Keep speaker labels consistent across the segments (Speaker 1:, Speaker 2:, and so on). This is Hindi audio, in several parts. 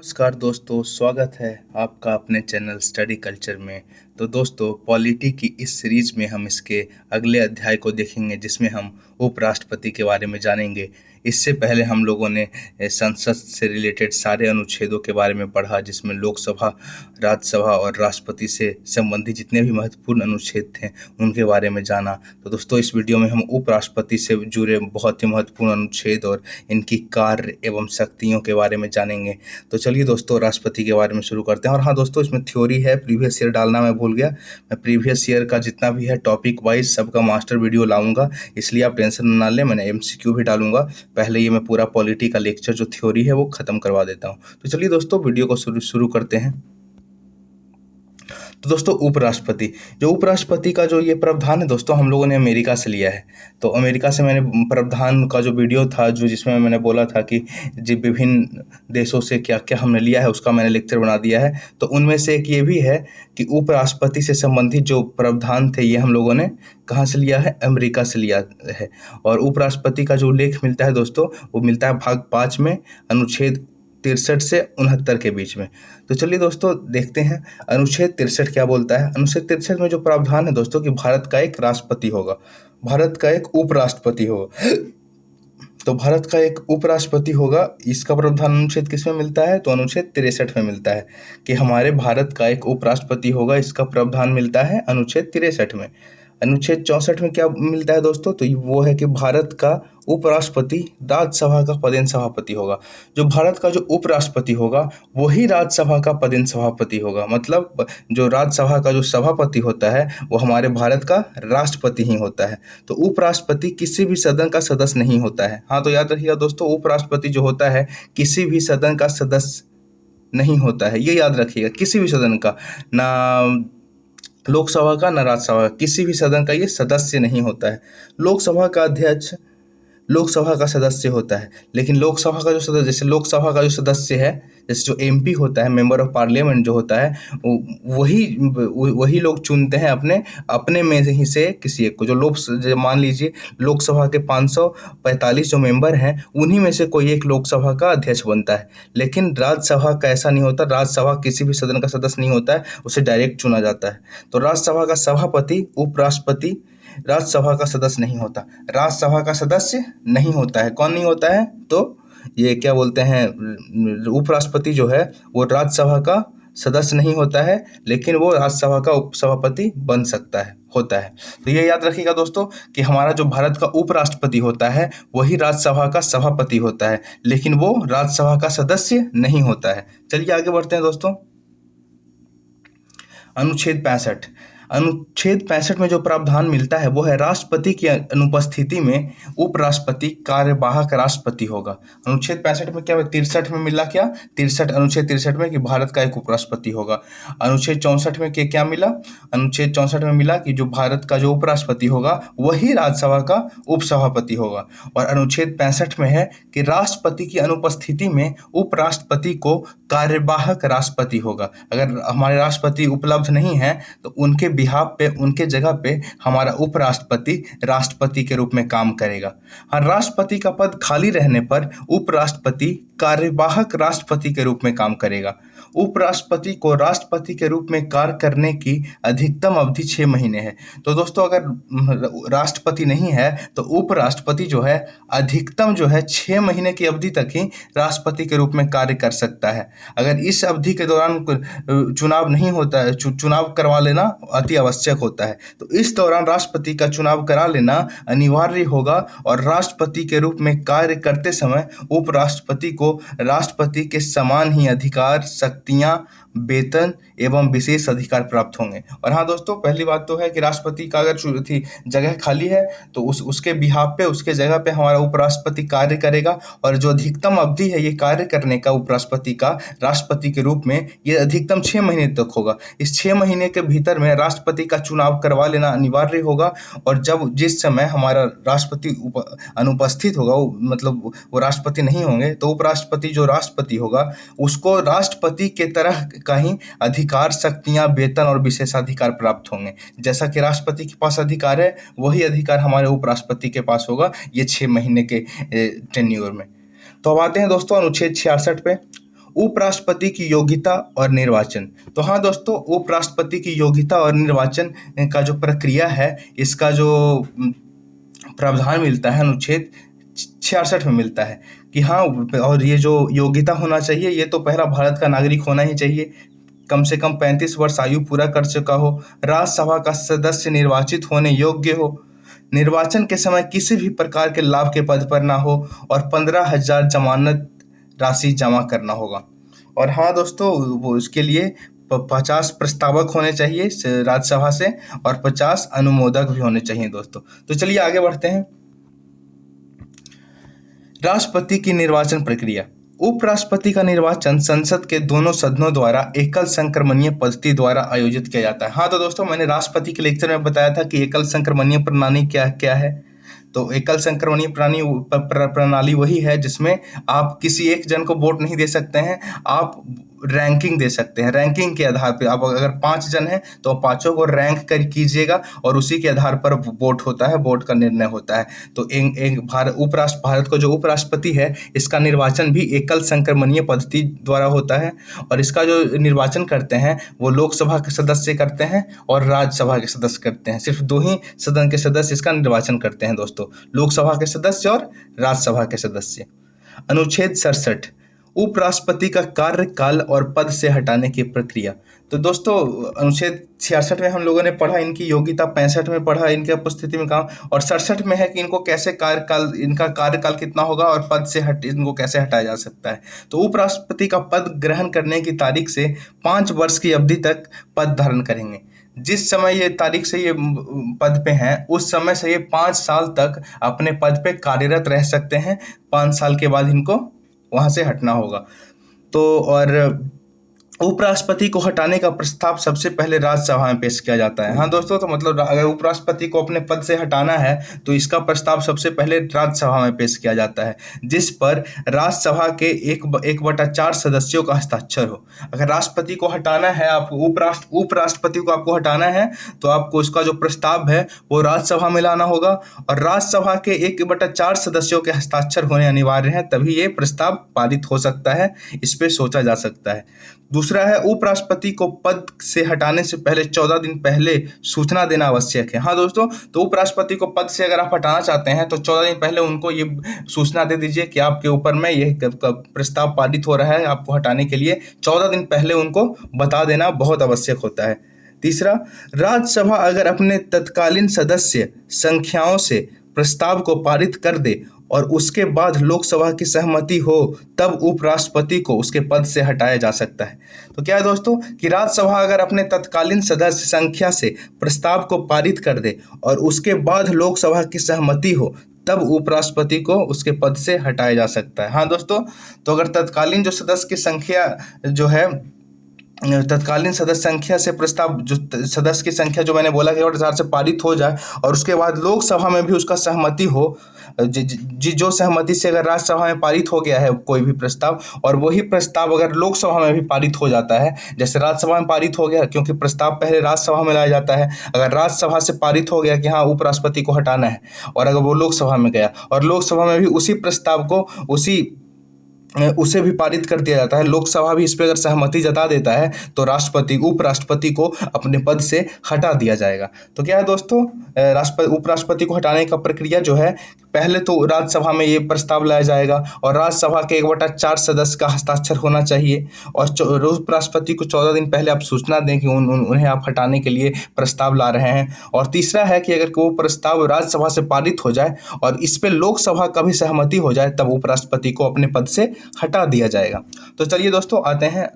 Speaker 1: नमस्कार दोस्तों, स्वागत है आपका अपने चैनल स्टडी कल्चर में। तो दोस्तों, पॉलिटी की इस सीरीज में हम इसके अगले अध्याय को देखेंगे जिसमें हम उपराष्ट्रपति के बारे में जानेंगे। इससे पहले हम लोगों ने संसद से रिलेटेड सारे अनुच्छेदों के बारे में पढ़ा, जिसमें लोकसभा, राज्यसभा और राष्ट्रपति से संबंधित जितने भी महत्वपूर्ण अनुच्छेद थे उनके बारे में जाना। तो दोस्तों, इस वीडियो में हम उपराष्ट्रपति से जुड़े बहुत ही महत्वपूर्ण अनुच्छेद और इनकी कार्य एवं शक्तियों के बारे में जानेंगे। तो चलिए दोस्तों, राष्ट्रपति के बारे में शुरू करते हैं। और हाँ दोस्तों, इसमें थ्योरी है, प्रीवियस ईयर डालना मैं भूल गया। मैं प्रीवियस ईयर का जितना भी है टॉपिक वाइज सबका मास्टर वीडियो लाऊंगा, इसलिए आप टेंशन ना लें। मैंने एमसीक्यू भी डालूंगा। पहले ये मैं पूरा पॉलिटी का लेक्चर जो थ्योरी है वो खत्म करवा देता हूँ। तो चलिए दोस्तों, वीडियो को शुरू करते हैं। तो दोस्तों, उपराष्ट्रपति का जो ये प्रावधान है दोस्तों, हम लोगों ने अमेरिका से लिया है। तो अमेरिका से मैंने प्रावधान का जो वीडियो था, जो जिसमें मैंने बोला था कि जी विभिन्न देशों से क्या क्या हमने लिया है, उसका मैंने लेक्चर बना दिया है। तो उनमें से एक ये भी है कि उपराष्ट्रपति से संबंधित जो प्रावधान थे ये हम लोगों ने कहाँ से लिया है, अमेरिका से लिया है। और उपराष्ट्रपति का जो लेख मिलता है दोस्तों, वो मिलता है भाग 5 में, अनुच्छेद 63 से 69 के बीच में। तो चलिए दोस्तों, देखते हैं अनुच्छेद 63 क्या बोलता है। अनुच्छेद 63 में जो प्रावधान है दोस्तों कि भारत का एक राष्ट्रपति होगा, भारत का एक उपराष्ट्रपति होगा। तो भारत का एक उपराष्ट्रपति होगा, इसका प्रावधान अनुच्छेद किस में मिलता है, तो अनुच्छेद 63 में मिलता है कि हमारे भारत का एक उपराष्ट्रपति होगा। इसका प्रावधान मिलता है अनुच्छेद 63 में। अनुच्छेद 64 में क्या मिलता है दोस्तों, तो वो है कि भारत का उपराष्ट्रपति राज्यसभा का पदेन सभापति होगा। जो भारत का जो उपराष्ट्रपति होगा वही राज्यसभा का पदेन सभापति होगा। मतलब जो राज्यसभा का जो सभापति होता है वो हमारे भारत का राष्ट्रपति ही होता है। तो उपराष्ट्रपति किसी भी सदन का सदस्य नहीं होता है। हाँ, तो याद रखिएगा दोस्तों, उपराष्ट्रपति जो होता है किसी भी सदन का सदस्य नहीं होता है। ये याद रखिएगा, किसी भी सदन का, ना लोकसभा का ना राज्यसभा का, किसी भी सदन का ये सदस्य नहीं होता है। लोकसभा का अध्यक्ष लोकसभा का सदस्य होता है, लेकिन लोकसभा का जो सदस्य, जैसे लोकसभा का जो सदस्य है, जैसे जो एमपी होता है, मेंबर ऑफ पार्लियामेंट जो होता है, वही लोग चुनते हैं अपने अपने में ही से किसी एक को। जो मान लीजिए लोकसभा के 545 जो मेंबर हैं, उन्हीं में से कोई एक लोकसभा का अध्यक्ष बनता है। लेकिन राज्यसभा का ऐसा नहीं होता। राज्यसभा किसी भी सदन का सदस्य नहीं होता है, उसे डायरेक्ट चुना जाता है। तो राज्यसभा का सभापति, उपराष्ट्रपति राज्यसभा का सदस्य नहीं होता। राज्यसभा का सदस्य नहीं होता है। कौन नहीं होता है, तो ये क्या बोलते हैं, उपराष्ट्रपति जो है वो राज्यसभा का सदस्य नहीं होता है, लेकिन वो राज्यसभा का उपसभापति बन सकता है, होता है। तो ये याद रखिएगा दोस्तों कि हमारा जो भारत का उपराष्ट्रपति होता है वही राज्यसभा का सभापति होता है, लेकिन वो राज्यसभा का सदस्य नहीं होता है। चलिए आगे बढ़ते हैं दोस्तों। अनुच्छेद 65 में जो प्रावधान मिलता है वो है राष्ट्रपति की अनुपस्थिति में उपराष्ट्रपति कार्यवाहक राष्ट्रपति होगा। अनुच्छेद 65 में क्या, 63 में मिला क्या, 63 अनुच्छेद 63 में कि भारत का एक उपराष्ट्रपति होगा। अनुच्छेद 64 में क्या मिला, अनुच्छेद 64 में मिला कि जो भारत का जो उपराष्ट्रपति होगा वही राज्यसभा का उपसभापति होगा। और अनुच्छेद 65 में है कि राष्ट्रपति की अनुपस्थिति में उपराष्ट्रपति को कार्यवाहक राष्ट्रपति होगा। अगर हमारे राष्ट्रपति उपलब्ध नहीं है तो उनके बिहाफ पे, उनके जगह पे हमारा उपराष्ट्रपति राष्ट्रपति के रूप में काम करेगा। हाँ, राष्ट्रपति का पद खाली रहने पर उपराष्ट्रपति कार्यवाहक राष्ट्रपति के रूप में काम करेगा। उपराष्ट्रपति को राष्ट्रपति के रूप में कार्य करने की अधिकतम अवधि 6 महीने है। तो दोस्तों, अगर राष्ट्रपति नहीं है तो उपराष्ट्रपति जो है अधिकतम जो है 6 महीने की अवधि तक ही राष्ट्रपति के रूप में कार्य कर सकता है। अगर इस अवधि के दौरान चुनाव नहीं होता है, चुनाव करवा लेना अति आवश्यक होता है। तो इस दौरान राष्ट्रपति का चुनाव करा लेना अनिवार्य होगा। और राष्ट्रपति के रूप में कार्य करते समय उपराष्ट्रपति को राष्ट्रपति के समान ही अधिकार, शक्तियां, वेतन एवं विशेष अधिकार प्राप्त होंगे। और हाँ दोस्तों, पहली बात तो है कि राष्ट्रपति का अगर जगह खाली है तो उसके बिहाफ पे, उसके जगह पे हमारा उपराष्ट्रपति कार्य करेगा। और जो अधिकतम अवधि है ये कार्य करने का उपराष्ट्रपति का राष्ट्रपति के रूप में, ये अधिकतम 6 महीने तक होगा। इस 6 महीने के भीतर में राष्ट्रपति का चुनाव करवा लेना अनिवार्य होगा। और जिस समय हमारा राष्ट्रपति अनुपस्थित होगा, मतलब वो राष्ट्रपति नहीं होंगे, तो उपराष्ट्रपति जो राष्ट्रपति होगा उसको राष्ट्रपति के तरह का ही अधिकार, शक्तियां, वेतन और विशेषाधिकार प्राप्त होंगे। जैसा कि राष्ट्रपति के पास अधिकार है वही अधिकार हमारे उपराष्ट्रपति के पास होगा, ये 6 महीने के टेन्योर में। तो अब आते हैं दोस्तों अनुच्छेद 66 पे। उपराष्ट्रपति की योग्यता और निर्वाचन। तो हाँ दोस्तों, उपराष्ट्रपति की योग्यता और निर्वाचन का जो प्रक्रिया है, इसका जो प्रावधान मिलता है अनुच्छेद 66 में मिलता है कि हाँ, और ये जो योग्यता होना चाहिए, ये तो पहला भारत का नागरिक होना ही चाहिए, कम से कम 35 वर्ष आयु पूरा कर चुका हो, राज्यसभा का सदस्य निर्वाचित होने योग्य हो, निर्वाचन के समय किसी भी प्रकार के लाभ के पद पर ना हो, और 15,000 जमानत राशि जमा करना होगा। और हाँ दोस्तों, वो इसके लिए 50 प्रस्तावक होने चाहिए राज्यसभा से, और 50 अनुमोदक भी होने चाहिए दोस्तों। तो चलिए आगे बढ़ते हैं। राष्ट्रपति की निर्वाचन प्रक्रिया। उपराष्ट्रपति का निर्वाचन संसद के दोनों सदनों द्वारा एकल संक्रमणीय पद्धति द्वारा आयोजित किया जाता है। हाँ तो दोस्तों, मैंने राष्ट्रपति के लेक्चर में बताया था कि एकल संक्रमणीय प्रणाली क्या है। तो एकल संक्रमणीय प्रणाली वही है जिसमें आप किसी एक जन को वोट नहीं दे सकते हैं, आप रैंकिंग दे सकते हैं। रैंकिंग के आधार पर आप अगर 5 जन हैं तो पांचों को रैंक कर कीजिएगा, और उसी के आधार पर वोट होता है, वोट का निर्णय होता है। तो एक भारत को जो उपराष्ट्रपति है, इसका निर्वाचन भी एकल संक्रमणीय पद्धति द्वारा होता है, और इसका जो निर्वाचन करते हैं वो लोकसभा के सदस्य करते हैं और राज्यसभा के सदस्य करते हैं। सिर्फ 2 ही सदन के सदस्य इसका निर्वाचन करते हैं दोस्तों, लोकसभा के सदस्य और राज्यसभा के सदस्य। अनुच्छेद 67, उपराष्ट्रपति का कार्यकाल और पद से हटाने की प्रक्रिया। तो दोस्तों, अनुच्छेद 66 में हम लोगों ने पढ़ा इनकी योग्यता, 65 में पढ़ा इनके उपस्थिति में काम, और 67 में है कि इनको कैसे इनका कार्यकाल कितना होगा और पद से इनको कैसे हटाया जा सकता है। तो उपराष्ट्रपति का पद ग्रहण करने की तारीख से 5 वर्ष की अवधि तक पद धारण करेंगे। जिस समय ये तारीख से ये पद पे हैं, उस समय से ये 5 साल तक अपने पद पे कार्यरत रह सकते हैं। 5 साल के बाद इनको वहां से हटना होगा। तो और उपराष्ट्रपति को हटाने का प्रस्ताव सबसे पहले राज्यसभा में पेश किया जाता है। हाँ दोस्तों, तो मतलब अगर उपराष्ट्रपति को अपने पद से हटाना है तो इसका प्रस्ताव सबसे पहले राज्यसभा में पेश किया जाता है, जिस पर राज्यसभा के 1/4 सदस्यों का हस्ताक्षर हो। अगर राष्ट्रपति को हटाना है, आपको उपराष्ट्रपति को आपको हटाना है, तो आपको इसका जो प्रस्ताव है वो राज्यसभा में लाना होगा, और राज्यसभा के 1/4 सदस्यों के हस्ताक्षर होने अनिवार्य है, तभी ये प्रस्ताव पारित हो सकता है, इस पे सोचा जा सकता है। दूसरा है, उपराष्ट्रपति को पद से हटाने से पहले 14 दिन पहले सूचना देना आवश्यक है। हाँ दोस्तों, तो उपराष्ट्रपति को पद से अगर आप हटाना चाहते हैं तो 14 दिन पहले उनको ये सूचना दे दीजिए कि आपके ऊपर में ये प्रस्ताव पारित हो रहा है, आपको हटाने के लिए 14 दिन पहले उनको बता देना बहुत आवश्यक होता है। तीसरा, राज्यसभा अगर अपने तत्कालीन सदस्य संख्याओं से प्रस्ताव को पारित कर दे और उसके बाद लोकसभा की सहमति हो, तब उपराष्ट्रपति को उसके पद से हटाया जा सकता है। तो क्या है दोस्तों कि राज्यसभा अगर अपने तत्कालीन सदस्य संख्या से प्रस्ताव को पारित कर दे और उसके बाद लोकसभा की सहमति हो, तब उपराष्ट्रपति को उसके पद से हटाया जा सकता है। हाँ दोस्तों, तो अगर तत्कालीन जो सदस्य की संख्या जो है, तत्कालीन सदस्य संख्या से प्रस्ताव, जो सदस्य की संख्या जो मैंने बोला कि 1/4 से पारित हो जाए, और उसके बाद लोकसभा में भी उसका सहमति हो, जो सहमति से अगर राज्यसभा में पारित हो गया है कोई भी प्रस्ताव, और वही प्रस्ताव अगर लोकसभा में भी पारित हो जाता है, जैसे राज्यसभा में पारित हो गया, क्योंकि प्रस्ताव पहले राज्यसभा में लाया जाता है, अगर राज्यसभा से पारित हो गया कि हाँ उपराष्ट्रपति को हटाना है, और अगर वो लोकसभा में गया और लोकसभा में भी उसी प्रस्ताव को उसे भी पारित कर दिया जाता है, लोकसभा भी इस पर अगर सहमति जता देता है, तो उपराष्ट्रपति को अपने पद से हटा दिया जाएगा। तो क्या है दोस्तों, उपराष्ट्रपति को हटाने का प्रक्रिया जो है, पहले तो राज्यसभा में ये प्रस्ताव लाया जाएगा और राज्यसभा के 1/4 सदस्य का हस्ताक्षर होना चाहिए, और उपराष्ट्रपति को 14 दिन पहले आप सूचना दें कि उन्हें आप हटाने के लिए प्रस्ताव ला रहे हैं। और तीसरा है कि अगर वो प्रस्ताव राज्यसभा से पारित हो जाए और इस पर लोकसभा का भी सहमति हो जाए, तब उपराष्ट्रपति को अपने पद से हटा दिया जाएगा। तो चलिए दोस्तों, आते हैं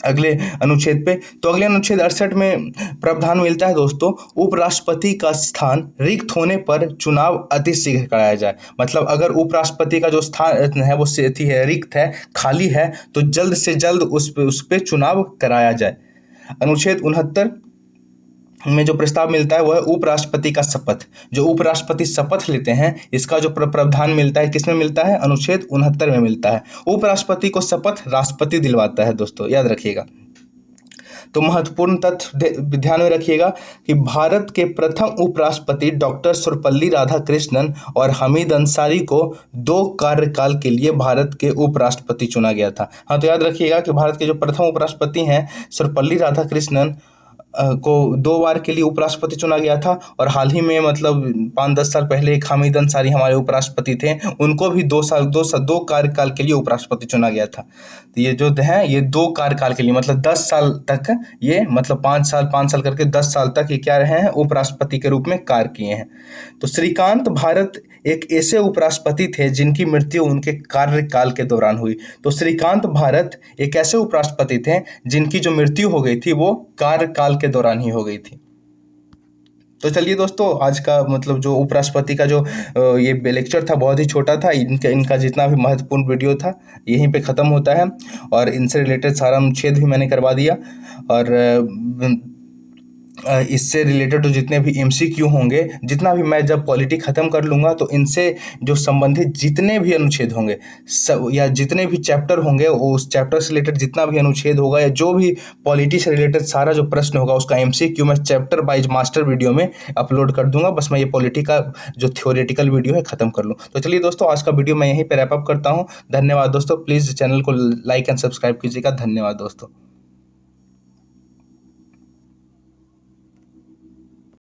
Speaker 1: अगले अनुच्छेद पे। तो अगले अनुच्छेद 68 में प्रावधान मिलता है दोस्तों, उपराष्ट्रपति का स्थान रिक्त होने पर चुनाव अतिशीघ्र कराया जाए। मतलब अगर उपराष्ट्रपति का जो स्थान है वो रिक्त है, खाली है, तो जल्द से जल्द उस पे चुनाव कराया जाए। अनुच्छेद 69 में जो प्रस्ताव मिलता है वो है उपराष्ट्रपति का शपथ। जो उपराष्ट्रपति शपथ लेते हैं, इसका जो प्रावधान मिलता है, किसमें मिलता है? अनुच्छेद 69 में मिलता है। उपराष्ट्रपति को शपथ राष्ट्रपति दिलवाता है दोस्तों, याद रखिएगा। तो महत्वपूर्ण तथ्य ध्यान में रखिएगा कि भारत के प्रथम उपराष्ट्रपति डॉक्टर सर्वपल्ली राधाकृष्णन और हामिद अंसारी को 2 कार्यकाल के लिए भारत के उपराष्ट्रपति चुना गया था। हाँ, तो याद रखिएगा कि भारत के जो प्रथम उपराष्ट्रपति हैं सर्वपल्ली राधाकृष्णन को 2 बार के लिए उपराष्ट्रपति चुना गया था, और हाल ही में मतलब 5-10 साल पहले एक हामिद अंसारी हमारे उपराष्ट्रपति थे, उनको भी 2 कार्यकाल के लिए उपराष्ट्रपति चुना गया था। तो ये जो है ये 2 कार्यकाल के लिए मतलब 10 साल तक, ये मतलब 5 साल करके 10 साल तक ये क्या रहे हैं, उपराष्ट्रपति के रूप में कार्य किए हैं। तो श्रीकांत भारत एक ऐसे उपराष्ट्रपति थे जिनकी मृत्यु उनके कार्यकाल के दौरान हुई। तो श्रीकांत भारत एक ऐसे उपराष्ट्रपति थे जिनकी जो मृत्यु हो गई थी वो कार्यकाल के दौरान ही हो गई थी। तो चलिए दोस्तों, आज का मतलब जो उपराष्ट्रपति का जो ये लेक्चर था बहुत ही छोटा था। इनका जितना भी महत्वपूर्ण वीडियो था यहीं पे ख़त्म होता है, और इनसे रिलेटेड सारा अनुच्छेद भी मैंने करवा दिया, और इससे रिलेटेड तो जितने भी MCQ होंगे, जितना भी मैं जब पॉलिटी ख़त्म कर लूँगा तो इनसे जो संबंधित जितने भी अनुच्छेद होंगे सब या जितने भी चैप्टर होंगे, उस चैप्टर से रिलेटेड जितना भी अनुच्छेद होगा या जो भी पॉलिटी से रिलेटेड सारा जो प्रश्न होगा उसका MCQ मैं चैप्टर वाइज मास्टर वीडियो में अपलोड कर दूंगा। बस मैं ये पॉलिटी का जो थ्योरेटिकल वीडियो है ख़त्म कर लूँ। तो चलिए दोस्तों, आज का वीडियो मैं यहीं पर रैप अप करता हूँ। धन्यवाद दोस्तों। प्लीज़ चैनल को लाइक एंड सब्सक्राइब कीजिएगा। धन्यवाद दोस्तों।